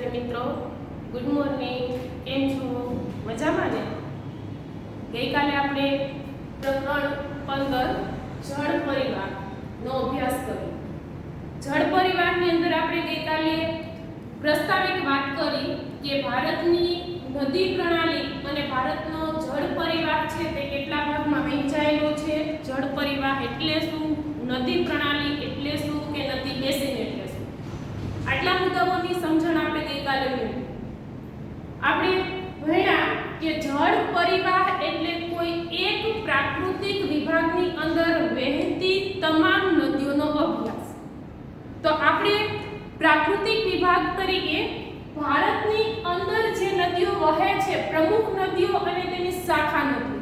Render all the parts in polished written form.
વિદ્યાર્થી મિત્રો, good morning. કેમ છો? મજામાં ને? ગઈકાલે આપણે પ્રકરણ 15 જળ પરિવારનો અભ્યાસ કર્યો. જળ પરિવારની અંદર આપણે ગઈકાલે પ્રસ્તાવિક વાત કરી કે ભારતની નદી પ્રણાલી અને ભારતનો જળ પરિવાર છે તે કેટલા ભાગમાં વહેંચાયેલો છે. જળ પરિવાર એટલે શું, નદી પ્રણાલી એટલે શું કે નદી બેસિન એટલે શું, આટલા મુદ્દાઓની સમજણ આપણે ગઈકાલે મેળવી. આપણે ભણ્યા કે જળ પરિવાહ એટલે કોઈ એક પ્રાકૃતિક વિભાગની અંદર વહેતી તમામ નદીઓનો અભ્યાસ. તો આપણે પ્રાકૃતિક વિભાગ તરીકે ભારતની અંદર જે નદીઓ વહે છે, પ્રમુખ નદીઓ અને તેની શાખા નદીઓ,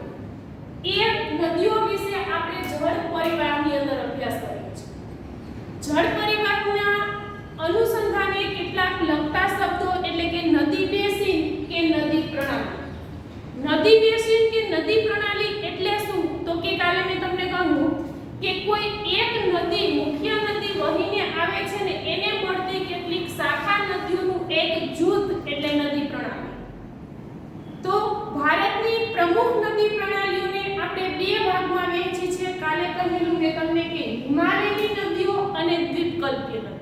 એ નદીઓ વિશે આપણે જળ પરિવારની અંદર અભ્યાસ કરીએ છીએ. જળ પરિવારના અનુસંધાને કેટલાક લગતા શબ્દો એટલે કે નદી બેસિન કે નદી પ્રણાલી. નદી બેસિન કે નદી પ્રણાલી એટલે શું? તો કે કાલે મેં તમને કહ્યું કે કોઈ એક નદી, મુખ્ય નદી વહીને આવે છે ને એને મળતી કેટલીક શાખા નદીઓનું એક જૂથ એટલે નદી પ્રણાલી. તો ભારતની પ્રમુખ નદી પ્રણાલીઓને આપણે બે ભાગમાં વહેંચી છે. કાલે કહેલું મેં તમને કે હિમાલયની નદીઓ અને દ્વીપકલ્પીય નદીઓ.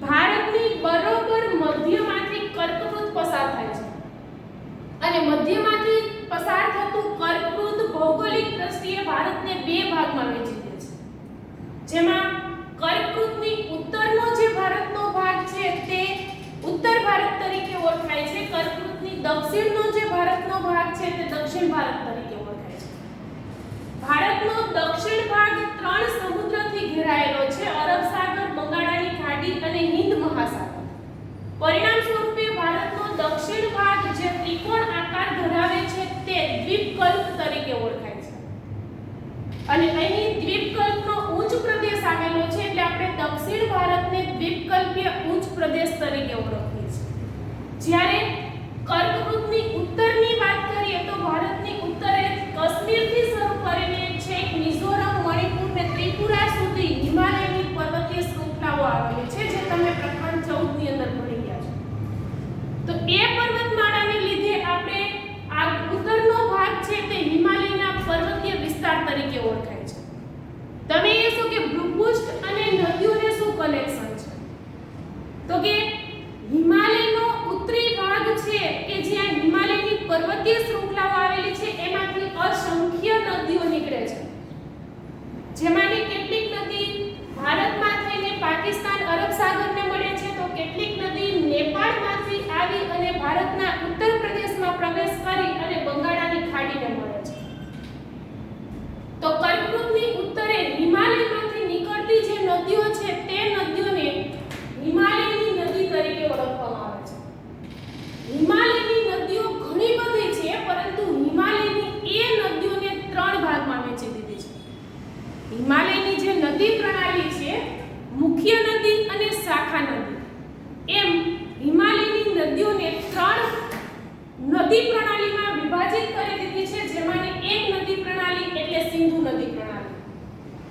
ભારતની બરોબર મધ્યમાંથી કર્કવૃત પસાર થાય છે અને મધ્યમાંથી પસાર થતું કર્કવૃત ભૌગોલિક દ્રષ્ટિએ ભારતને બે ભાગમાં વહેંચી દે છે. જેમાં કર્કવૃતની ઉત્તરનો જે ભારતનો ભાગ છે તે ઉત્તર ભારત તરીકે ઓળખાય છે. કર્કવૃતની દક્ષિણનો જે ભારતનો ભાગ છે તે દક્ષિણ ભારત તરીકે ઓળખાય છે. ભારતનો દક્ષિણ ભાગ ત્રણ સમુદ્રથી ઘેરાયેલો છે: અરબ સાગર, બંગાળાની ખાડી અને હિન્દ મહાસાગર. પરિણામ સ્વરૂપે ભારતનો દક્ષિણ ભાગ જે ત્રિકોણ આકાર ધરાવે છે તે દ્વીપકલ્પ તરીકે ઓળખાય છે. અને અહીં દ્વીપકલ્પનો ઉચ્ચ પ્રદેશ આવેલો છે એટલે આપણે દક્ષિણ ભારતને દ્વીપકલ્પીય ઉચ્ચ પ્રદેશ તરીકે ઓળખીએ છીએ. જ્યારે કર્કવૃતની ઉત્તરની વાત કરીએ તો ભારતની ઉત્તરે કાશ્મીરથી શરૂ કરીને છેક મિઝોરમ, મણિપુર ને ત્રિપુરા સુધી હિમાલયની પર્વતીય શૃંખલાઓ આવેલી છે, જે તમે પ્રકરણ 14 ની અંદર ભણી ગયા છો. તો એ પર્વતમાળાને લીધે આપણે આ ઉત્તરનો ભાગ છે તે હિમાલયના પર્વતીય વિસ્તાર તરીકે ઓળખાય છે. તમે એ શું કે ભૂપૃષ્ઠ અને નદીઓને શું કનેક્શન છે? તો કે હિમાલયનો ઉત્તરી ભાગ છે કે જ્યાં હિમાલયની પર્વતીય શૃંખલાઓ આવેલી છે એમાંથી અસંખ્ય નદીઓ નીકળે છે. જેમાંની કેટલીક નદી ભારતમાં થઈને પાકિસ્તાન, અરબ સાગરને મળે છે, તો કેટલીક નદી નેપાળમાંથી આવી અને ભારતના ઉત્તર પ્રદેશમાં પ્રવેશ કરી અને બંગાળાની ખાડીને મળે છે. તો કર્કવૃતની ઉત્તરે હિમાલયમાંથી નીકળતી જે નદીઓ છે તે નદીઓને હિમાલયની નદી તરીકે ઓળખવામાં આવે છે. હિમાલયની નદીઓ ઘણી બધી છે, પરંતુ હિમાલયની એ નદીઓને ત્રણ ભાગમાં વહેંચી દીધી છે. હિમાલયની જે નદી પ્રણાલી છે, મુખ્ય નદી અને શાખા નદી, એમ હિમાલયની નદીઓને ત્રણ નદી પ્રણાલીમાં વિભાજિત કરી દીધી છે. જેમાંની એક નદી પ્રણાલી એટલે સિંધુ નદી પ્રણાલી,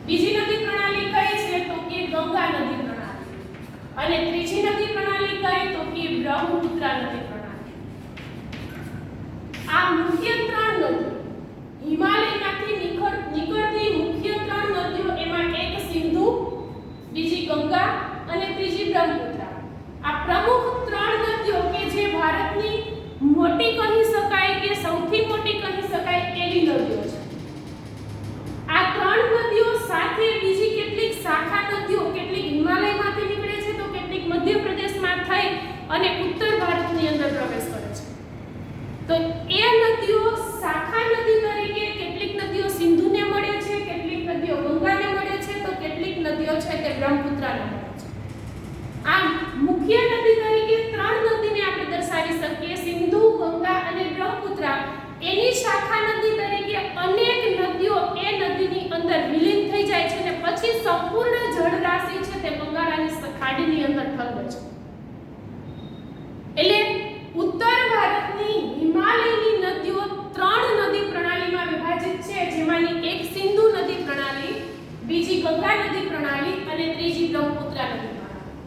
બીજી નદી પ્રણાલી કઈ છે તો કે ગંગા નદી પ્રણાલી, અને ત્રીજી નદી પ્રણાલી કઈ તો કે બ્રહ્મપુત્ર નદી પ્રણાલી. આ મુખ્ય ત્રણ નદીઓ, હિમાલયમાંથી નીકળતી મુખ્ય ત્રણ નદીઓ, એમાં એક સિંધુ, બીજી ગંગા અને ત્રીજી બ્રહ્મપુત્ર. આ પ્રમુખ ત્રણ નદીઓ કે જે ભારતની મોટી કહી શકાય કે સૌથી મોટી કહી શકાય એવી નદીઓ છે. આ ત્રણ નદીઓ સાથે બીજી કેટલીક શાખા નદીઓ, કેટલીક હિમાલયમાંથી નીકળે છે તો કેટલીક મધ્યપ્રદેશમાં થઈ અને ઉત્તર ભારતની અંદર પ્રવેશ કરે છે. તો એ નદીઓ શાખા નદી તરીકે કેટલીક નદીઓ સિંધુને મળે છે, કેટલીક નદીઓ ગંગાને મળે છે, તો કેટલીક નદીઓ છે તે બ્રહ્મપુત્રને મળે છે. આમ મુખ્ય નદી તરીકે ત્રણ નદીને આપણે દર્શાવી શકીએ: સિંધુ, ગંગા અને બ્રહ્મપુત્ર. એની શાખા નદી તરીકે અનેક નદીઓ એ નદીની અંદર વિલીન થઈ જાય છે અને પછી સંપૂર્ણ જળરાશિ છે તે બંગાળાની ખાડીની અંદર ઠલવે છે. એટલે ઉત્તર ભારતની હિમાલયની નદીઓ ત્રણ નદી પ્રણાલીમાં વિભાજિત છે, જેમાંની એક સિંધુ નદી પ્રણાલી, બીજી ગંગા નદી પ્રણાલી અને ત્રીજી બ્રહ્મપુત્ર નદી પ્રણાલી.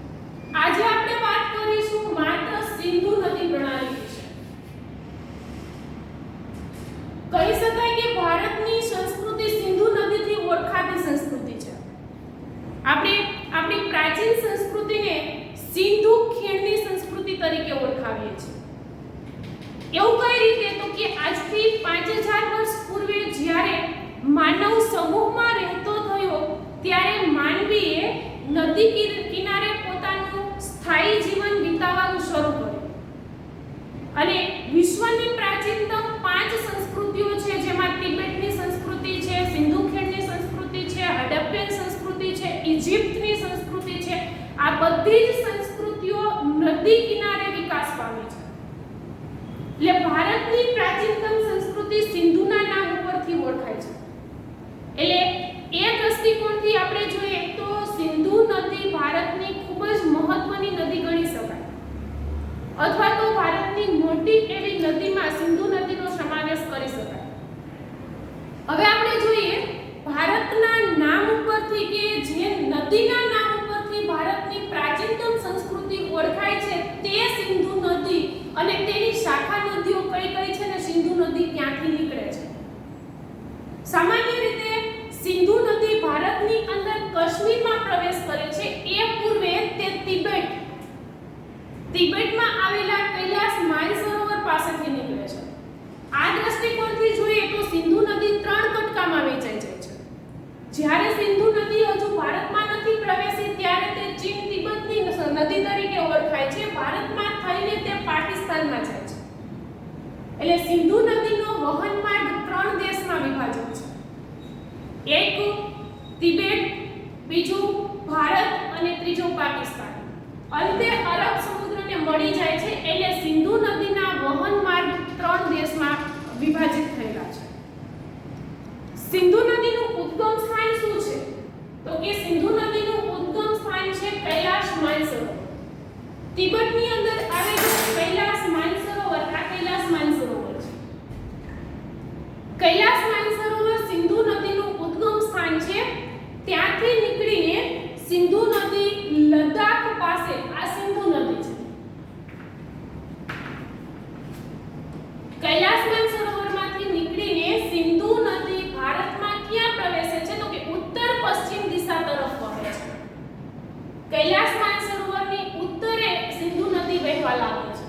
આજે આપણે વાત કરીશું એવું કઈ રીતે? તો કે આજથી 5000 વર્ષ પૂર્વે જ્યારે માનવ સમૂહમાં રહેતો થયો ત્યારે માનવીએ નદી કિનારે પોતાનું સ્થાયી જીવન વિતાવવાનું શરૂ કર્યું અને વિશ્વની પ્રાચીનતમ 5 સંસ્કૃતિઓ છે, જેમાં તિબેટની સંસ્કૃતિ છે, સિંધુ ખીણની સંસ્કૃતિ છે, હડપ્પન સંસ્કૃતિ છે, ઇજિપ્તની સંસ્કૃતિ છે, આ બધી જ સંસ્કૃતિઓ નદી કિનારે વિકાસ પામી છે. એટલે ભારતની પ્રાચીનતમ સંસ્કૃતિ સિંધુના નામ ઉપરથી ઓળખાય છે. એટલે એ દ્રષ્ટિકોણથી આપણે જોઈએ તો સિંધુ નદી ભારતની ખૂબ જ મહત્વની નદી ગણી શકાય, અથવા તો ભારતની મોટી એવી નદીમાં સિંધુ નદીનો સમાવેશ કરી શકાય. હવે આપણે જોઈએ ભારતના નામ ઉપરથી કે જે નદીના નામ ઉપરથી ભારતની પ્રાચીનતમ સંસ્કૃતિ ઓળખાય છે તે સિંધુ નદી અને તેની શાખા નદીઓ કઈ કઈ છે ને સિંધુ નદી ક્યાંથી નીકળે છે. સામાન્ય રીતે સિંધુ નદી ભારતની અંદર કાશ્મીરમાં પ્રવેશ કરે છે. એ પૂર્વે તે તિબેટમાં આવેલા કૈલાસ માનસરોવર પાસેથી નીકળે છે. આ દ્રષ્ટિકોણથી જોઈએ તો સિંધુ નદી 3 કટકામાં વહેંચાઈ જાય છે. જ્યારે સિંધુ નદી હજુ ભારતમાં નથી પ્રવેશી ત્યારે તે ચીન તિબેટની નદી તરીકે ઓળખાય છે. ભારતમાં થઈને તે પાકિસ્તાનમાં જાય છે. એટલે સિંધુ નદીનો વહન માર્ગ 3 દેશમાં વિભાજિત છે. એક તિબેટ, બીજું ભારત અને ત્રીજું પાકિસ્તાન. અંતે અરબ સમુદ્રને મળી જાય છે. એટલે સિંધુ નદીના વહન માર્ગ 3 દેશમાં વિભાજિત થયેલા છે. સિંધુ નદીનું ઉદ્ગમ સ્થાન શું છે? તો કે સિંધુ નદીનું ઉદ્ગમ સ્થાન છે કૈલાશ માનસરોવર. તિબેટની અંદર આવેલું કૈલાશ માનસરોવર આ કૈલાશ માનસરોવર છે. કૈલાશ માનસરોવર સિંધુ નદીનું ઉદ્ગમ સ્થાન છે. ત્યાંથી નીકળીને સિંધુ નદી લદ્દાખ પાસે આ સિંધુ નદી છે. કૈલાશ માનસરોવરમાંથી નીકળીને સિંધુ નદી ભારતમાં ક્યાં પ્રવેશે છે? તો કે ઉત્તર પશ્ચિમ દિશા તરફ વહે છે. કૈલાશ માનસરોવરની ઉત્તરે સિંધુ નદી વહેવા લાગે છે.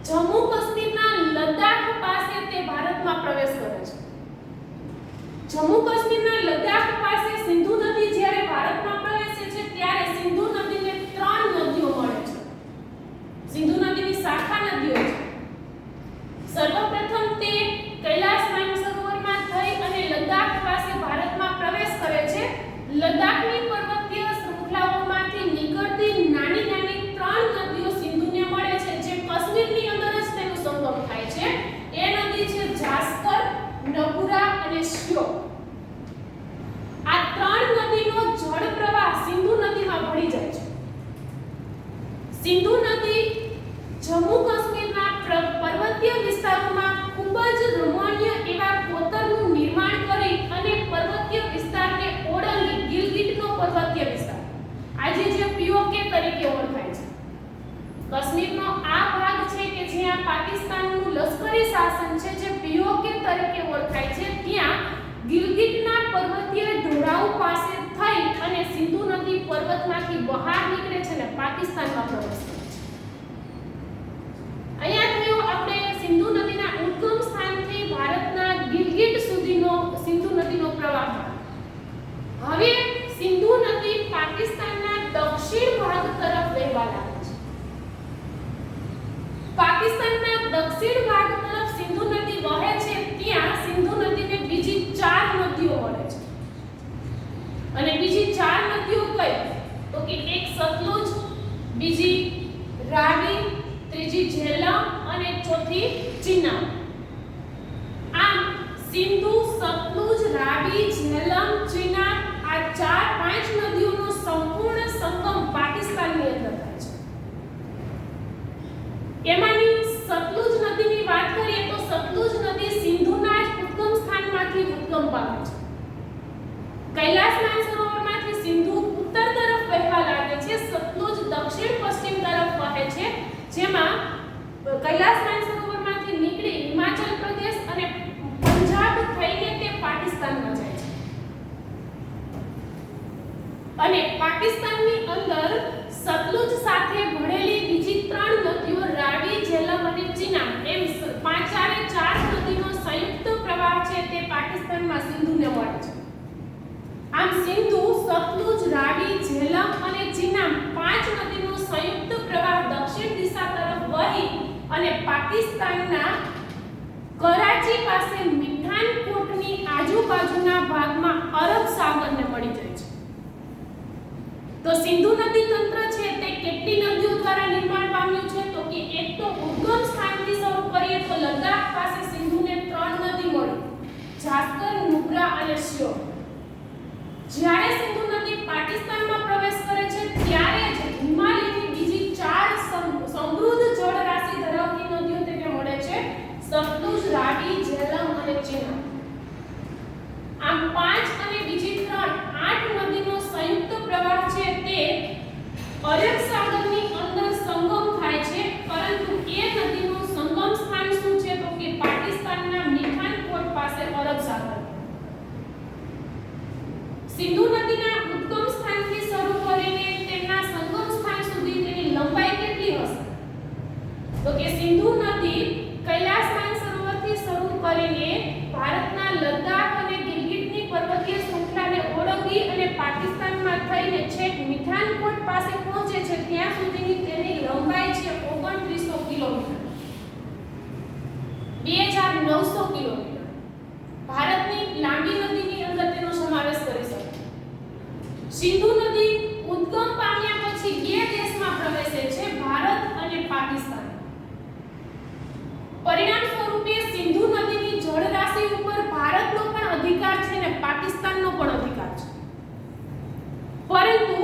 જમ્મુ કાશ્મીરના લદ્દાખ પાસે તે ભારતમાં પ્રવેશ કરે છે. જમ્મુ કાશ્મીરના લદ્દાખ પાસે સિંધુ નદી જ્યારે ભારતમાં પ્રવેશે છે ત્યારે સિંધુ નદીને 3 નદીઓ મળે છે. સિંધુ નદીની શાખા નદીઓ છે. સર્વપ્રથમ તે કૈલાશ માનસરોવરમાં થઈ અને લદ્દાખ પાસે ભારતમાં પ્રવેશ કરે છે. લદ્દાખની પર્વતીય શૃંખલાઓમાંથી નીકળતી નાની નાની 3 નદીઓ સિંધુને મળે છે, જે કાશ્મીરની અંદર જ તેનું સંગમ થાય છે. એ નદી છે જાસ્કર, નબુરા અને શ્યોક. આ 3 નદીનો જળ પ્રવાહ સિંધુ નદીમાં ભળી જાય છે. સિંધુ નદી જમ્મુ કાશ્મીરના પર્વતીય વિસ્તારોમાં ખૂબ જ રમણીય એવા કોતરનું નિર્માણ કરી અને પર્વતીય વિસ્તારને ઓળંગી ગિલગિટનો પર્વતીય વિસ્તાર આજે જે પીઓકે તરીકે ઓળખાય છે. કાશ્મીરનો આ ભાગ છે કે જ્યાં પાકિસ્તાનનું લશ્કરી શાસન છે, જે પીઓકે તરીકે ઓળખાય છે, ત્યાં ગિલગિટના પર્વતીય ઢોળાવ પાસે થઈ અને સિંધુ નદી પર્વતમાંથી બહાર નીકળે છે અને પાકિસ્તાનમાં પ્રવેશ કરે છે. અહીંયા થયો આપણે સિંધુ નદીના ઉદ્ગમ સ્થાનથી ભારતના ગિલગિટ સુધીનો સિંધુ નદીનો પ્રવાહ. હવે સિંધુ નદી પાકિસ્તાનના દક્ષિણ ભાગ તરફ વહેવા લાગે છે. પાકિસ્તાનના દક્ષિણ ભાગ તરફ સિંધુ નદી વહે છે. ત્યાં સિંધુ નદીને બીજી 4 નદીઓ મળે છે. અને બીજી 4 નદીઓ કઈ? તો કે એક સતલુજ, બીજી રાવી, ત્રીજી ઝેલમ અને ચોથી ચિનાબ. આમ સિંધુ, સતલુજ, રાવી, ઝેલમ, ચિનાબ આ 4-5 નદીઓનો સંપૂર્ણ સંગમ પાકિસ્તાનની અંદર થાય છે. એમાંની સતલુજ નદીની વાત કરીએ તો સતલુજ નદી સિંધુના જ ઉદ્ગમ સ્થાનમાંથી ઉદ્ગમ પામે છે. કૈલાશ માનસરોવરમાંથી સિંધુ ઉત્તર તરફ વહેવા લાગે છે. સતલુજ દક્ષિણ પશ્ચિમ તરફ વહે છે, જેમાં કૈલાશ માનસરોવરમાંથી નીકળી હિમાચલ પ્રદેશ અને પંજાબ થઈને તે પાકિસ્તાનમાં જાય છે. અને પાકિસ્તાનની અંદર સતલુજ સાથે ભળેલી બીજી 3 નદીઓ રાવી, ઝેલમ અને ચિનાબ સિંધુ, સતલુજ, રાવી, ઝેલમ અને ચિનાબ 5 નદીનો સંયુક્ત પ્રવાહ દક્ષિણ દિશા તરફ વહી અને પાકિસ્તાનના કરાચી પાસે મિઠાનકોટની આજુબાજુના ભાગમાં અરબ સાગરને મળી જાય છે. તો સિંધુ નદી તંત્ર છે તે કેટલી નદીઓ દ્વારા નિર્માણ પામ્યું છે? તો કે એક તો ઉદ્ગમ સ્થાનથી શરૂ કરીએ તો લદ્દાખ પાસે સિંધુને 3 નદી મળી, જાસ્કર, નુબ્રા અને શ્યોર. જ્યારે સિંધુ નદી પાકિસ્તાનમાં પ્રવેશ કરે છે ત્યારે જ હિમાલયની બીજી 4 સમૃદ્ધ જળ રાશિ ધરાવતી નદીઓ તેને મળે છે, સતલુજ, રાવી, ઝેલમ અને ચિનાબ. આમ 5 અને બીજી 3 8 નદીનો સંયુક્ત પ્રવાહ છે તે અરબ સાગરની અંદર સંગમ થાય છે, પરંતુ એ નદીનું સંગમ સ્થાન શું છે? તો કે પાકિસ્તાનના મિઠાનકોટ પાસે અરબ સાગર. સિંધુ નદીના ઉદ્ગમ સ્થાનથી શરૂ કરીને તેના સંગમ સ્થાન સુધી તેની લંબાઈ કેટલી હશે? તો કે સિંધુ નદી કૈલાસ માનસરોવરથી શરૂ કરીને ભારતના લદ્દાખ અને ગિલગિટની પર્વતીય શૃંખલાને ઓળંગી અને પાકિસ્તાનમાં થઈને છેક મિઠાનકોટ પાસે પહોંચે છે ત્યાં સુધીની તેની લંબાઈ છે 2900 કિલોમીટર, 2900 કિલોમીટર. ભારતની લાંબી નદીની અંદર તેનો સમાવેશ કરી શકાય. સિંધુ નદી ઉદ્ગમ પામ્યા પછી બે દેશમાં પ્રવેશે છે, ભારત અને પાકિસ્તાન. પરિણામ સ્વરૂપે સિંધુ નદીની જળ રાશિ ઉપર ભારતનો પણ અધિકાર છે અને પાકિસ્તાનનો પણ અધિકાર છે. પરંતુ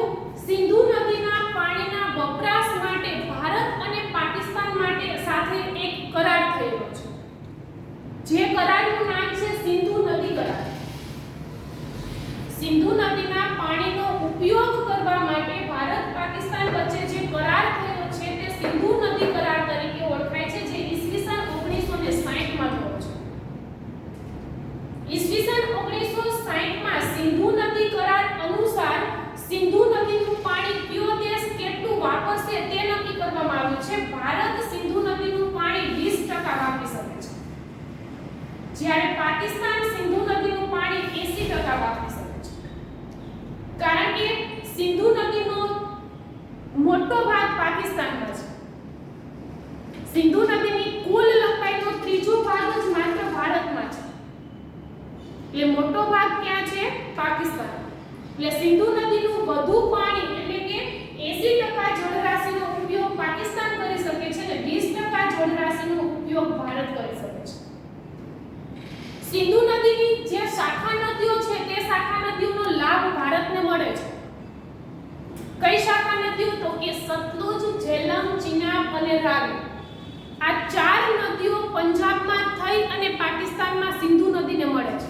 સિંધુ નદીના પાણીના વપરાશ માટે ભારત અને પાકિસ્તાન માટે સાથે એક કરાર થયેલો છે, જે કરારનું નામ છે સિંધુ નદી કરાર. સિંધુ નદીના પાણીનો ઉપયોગ કરવા માટે ભારત પાકિસ્તાન વચ્ચે જે કરાર થયો છે તે સિંધુ નદી કરાર તરીકે ઓળખાય છે, જે ઈસવીસન 1960 માં થયો છે. ઈસવીસન 1960 માં સિંધુ નદી કરાર અનુસાર સિંધુ નદીનું પાણી કયો દેશ કેટલું વાપરશે તે નક્કી કરવામાં આવ્યું છે. ભારત સિંધુ નદીનું પાણી 20% વાપરી શકે છે, જ્યારે પાકિસ્તાન સિંધુ નદીનું પાણી 80% વાપરી શકે છે. કારણ કે સિંધુ નદીનો મોટો ભાગ પાકિસ્તાનમાં છે. સિંધુ નદીની કુલ લંબાઈનો ત્રીજો ભાગ જ માત્ર ભારતમાં છે. એટલે મોટો ભાગ ક્યાં છે? પાકિસ્તાન. એટલે સિંધુ નદીનું વધુ પાણી એટલે કે 80% જળરાશિનો ઉપયોગ પાકિસ્તાન કરી શકે છે અને 20% જળરાશિનો ઉપયોગ ભારત કરી શકે છે. સિંધુ નદીની જે શાખા નદીઓ છે તે શાખા નદીઓનો લાભ ભારતને મળે છે. કઈ શાખા નદીઓ? તો કે સતલુજ, ઝેલમ, ચિનાબ અને રાવી. આ 4 નદીઓ પંજાબમાં થઈ અને પાકિસ્તાનમાં સિંધુ નદીને મળે છે.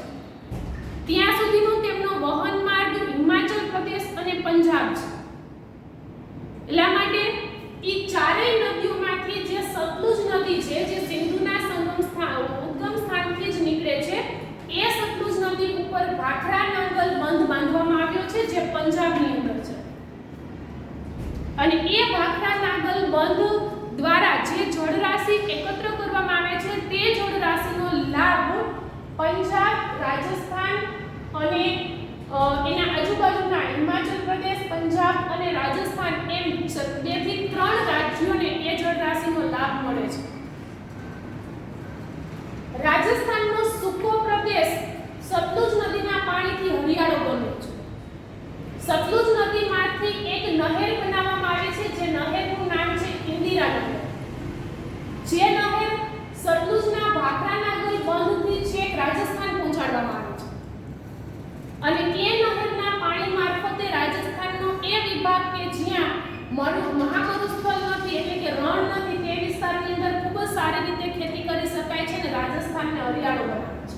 ત્યાં સુધીનો તેમનો વહન માર્ગ હિમાચલ પ્રદેશ અને પંજાબ છે. એટલા માટે એ ચારેય નદીઓમાંથી જે સતલુજ નદી છે, જે સિંધુના ઉદ્ગમ સ્થાનથી જ નીકળે છે, એ સતલુજ નદી ઉપર ભાખરા નાંગલ બંધ બાંધવામાં આવ્યો છે, જે પંજાબની અંદર છે. અને એ ભાખરા નાંગલ બંધ દ્વારા જે જળરાશિ એકત્ર કરવામાં આવે છે તે જળરાશિનો લાભ પંજાબ, રાજસ્થાન અને એના આજુબાજુના હિમાચલ પ્રદેશ, પંજાબ અને રાજસ્થાન એમ 2 થી 3 રાજ્યોને એ જળરાશિનો લાભ મળે છે. રાજસ્થાનનો સૂકો પ્રદેશ સતલુજ નદીના પાણીથી હરિયાળો બન્યો છે. સતલુજ નદીમાંથી એક નહેર બનાવવામાં આવી છે, જે નહેરનું નામ છે ઇન્દિરા નહેર. જે નહેર સતલુજના ભાખરા નાગલ બંધથી છેક રાજસ્થાન પહોંચાડવામાં આવે છે. અને એ નહેરના પાણી મારફતે રાજસ્થાનનો એ વિભાગ કે જ્યાં મહામરુસ્થળ નથી એટલે કે રણ નથી તે વિસ્તારની અંદર ખૂબ જ સારી રીતે ખેતી કરી શકાય છે અને રાજસ્થાનને હરિયાળો બનાવે છે.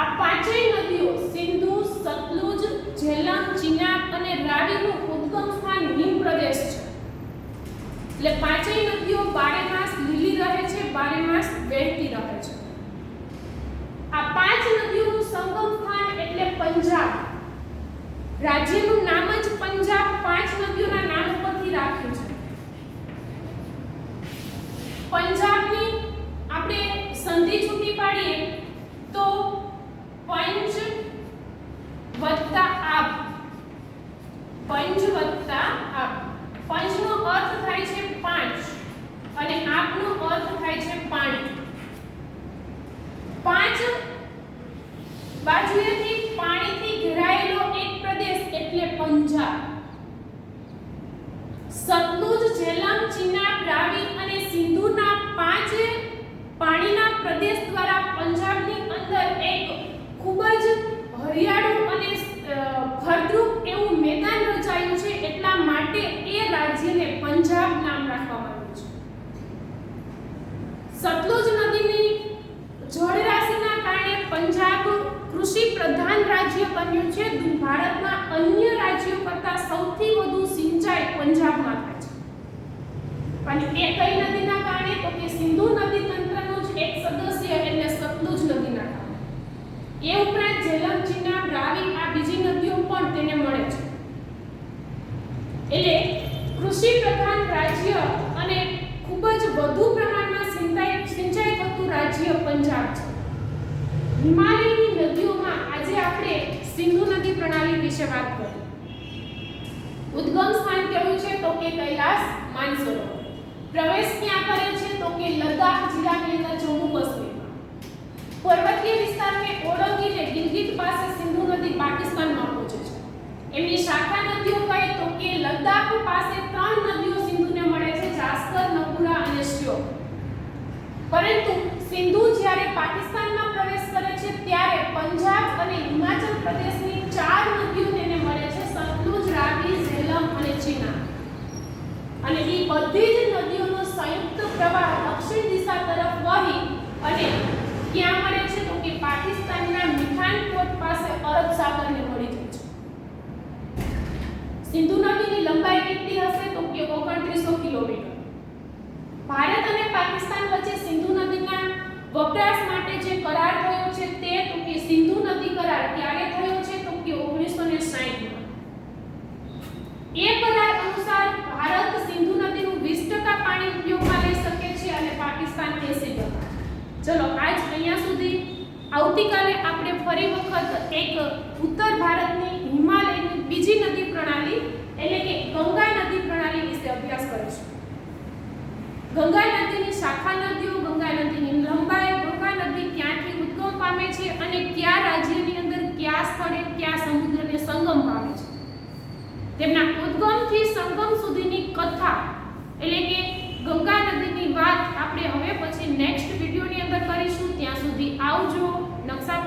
આ પાંચેય નદીઓ સિંધુ, સતલુજ, ઝેલમ, ચિનાબ અને રાવીનું ઉદ્ગમ સ્થાન હિમ પ્રદેશ છે. એટલે પાંચેય નદીઓ બારે માસ લીલી રહે છે, બારે માસ વહેતી રહે છે. આ 5 નદીઓનું સંગમ સ્થાન એટલે પંજાબ. રાજ્યનું નામ જ પંજાબ 5 નદીઓના નામ પરથી રાખ્યું છે. પંજાબની આપણે સંધિ છૂટી પાડીએ તો પંજ પ્રધાન રાજ્ય બન્યું છે. ભારતના અન્ય રાજ્યો કરતાં સૌથી વધુ સિંચાઈ પંજાબમાં થાય છે. અને એ કઈ નદીના કારણે? તો કે સિંધુ નદી તંત્રનું જ એક સદસ્ય એટલે સતલુજ નદીના કારણે. એ ઉપરાંત ઝેલમ, ચિનાબ, રાવી આ બીજી નદીઓ પણ તેને મળે છે. એટલે કૃષિ પ્રધાન રાજ્ય અને ખૂબ જ વધુ પ્રમાણમાં સિંચાઈ થતું રાજ્ય પંજાબ છે. હિમાલયની નદીઓમાં આજે આપણે સિંધુ નદી પ્રણાલી વિશે વાત કરીએ. ઉદ્ગમ સ્થાન કેવું છે? તો કે કૈલાસ માનસરોવર. પ્રવેશ ક્યાં કરે છે? તો કે લદ્દાખ જિલ્લાની અંદર, જમ્મુ કાશ્મીરમાં. પર્વતીય વિસ્તારને ઓળંગીને ગિલગિત પાસે સિંધુ નદી પાકિસ્તાનમાં પહોંચે છે. એમની શાખા નદીઓ કઈ? તો કે લદ્દાખ પાસે 3 નદીઓ સિંધુને મળે છે: જાસ્કર, નપુરા અને શ્યોક. પરંતુ સિંધુ જ્યારે પાકિસ્તાનમાં પ્રવેશ કરે છે ત્યારે પંજાબ અને હિમાચલ પ્રદેશની 4 નદીઓ તેને મળે છે: સતલુજ, રાવી, ઝેલમ અને ચિનાબ. અને એ બધી જ નદીઓનો સંયુક્ત પ્રવાહ દક્ષિણ દિશા તરફ વહી અને ક્યાં મળે છે? તો કે પાકિસ્તાનના મિઠાનકોટ પાસે અરબ સાગરને મળી જાય છે. સિંધુ નદીની લંબાઈ કેટલી હશે? તો કે 2900 કિલોમીટર. ભારત અને પાકિસ્તાન વચ્ચે સિંધુ નદીના વપરાશ માટે જે કરાર થયો છે તે તો કે સિંધુ નદી કરાર ક્યારે થયો છે? તો કે 1960માં. એ કરાર અનુસાર ભારત સિંધુ નદીનું 20% પાણી ઉપયોગમાં લઈ શકે છે અને પાકિસ્તાન 80%. ચલો આજ અહીંયા સુધી. આવતીકાલે આપણે ફરી વખત એક ઉત્તર ભારતની હિમાલયની બીજી નદી પ્રણાલી એટલે કે ગંગા નદી પ્રણાલી વિશે અભ્યાસ કરીશું. ગંગા નદીની શાખા નદીઓ, ગંગા નદીની લંબાઈ, ગંગા નદી ક્યાંથી ઉદ્ગમ પામે છે અને કયા રાજ્યની અંદર કયા સ્થળે કયા સમુદ્રને સંગમ પામે છે, તેમના ઉદ્ગમથી સંગમ સુધીની કથા એટલે કે ગંગા નદીની વાત આપણે હવે પછી નેક્સ્ટ વિડિયોની અંદર કરીશું. ત્યાં સુધી આવજો. નકશા